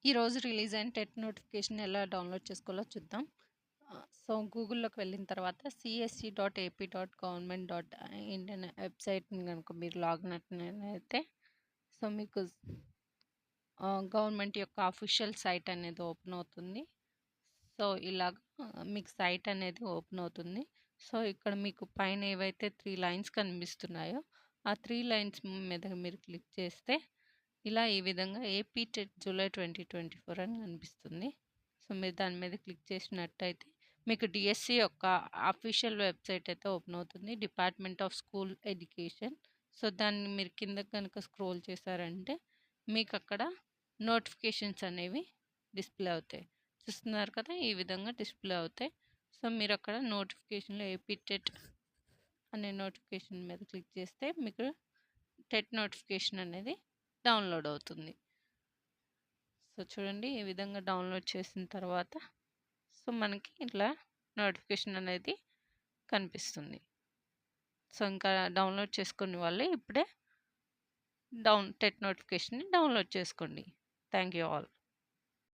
ఈరోజు రిలీజ్ అయిన TET notification ఎలా డౌన్లోడ్ చేసుకోవాలో చూద్దాం. సో గూగుల్లోకి వెళ్ళిన తర్వాత csc.ap.government.in అనే వెబ్సైట్ని కనుక మీరు లాగిన్ అయితే సో మీకు గవర్నమెంట్ యొక్క అఫీషియల్ సైట్ అనేది ఓపెన్ అవుతుంది. సో ఇలాగ మీకు సైట్ అనేది ఓపెన్ అవుతుంది. సో ఇక్కడ మీకు పైన ఏవైతే 3 లైన్స్ కనిపిస్తున్నాయో ఆ 3 లైన్స్ మీద మీరు క్లిక్ చేస్తే ఇలా ఈ విధంగా ఏపీ టెట్ జూలై 2024 అని కనిపిస్తుంది. సో మీరు దాని మీద క్లిక్ చేసినట్టయితే మీకు డిఎస్సి యొక్క అఫీషియల్ వెబ్సైట్ అయితే ఓపెన్ అవుతుంది, department of school education. So దాన్ని మీరు కింద కనుక స్క్రోల్ చేశారంటే మీకు అక్కడ నోటిఫికేషన్స్ అనేవి డిస్ప్లే అవుతాయి. చూస్తున్నారు కదా, ఈ విధంగా డిస్ప్లే అవుతాయి. సో మీరు అక్కడ నోటిఫికేషన్లో ఏపీ టెట్ అనే నోటిఫికేషన్ మీద క్లిక్ చేస్తే మీకు టెట్ నోటిఫికేషన్ అనేది డౌన్లోడ్ అవుతుంది. సో చూడండి, ఈ విధంగా డౌన్లోడ్ చేసిన తర్వాత సో మనకి ఇట్లా నోటిఫికేషన్ అనేది కనిపిస్తుంది. సో ఇంకా డౌన్లోడ్ చేసుకునే వాళ్ళే ఇప్పుడే టెట్ నోటిఫికేషన్ని డౌన్లోడ్ చేసుకోండి. Thank you all.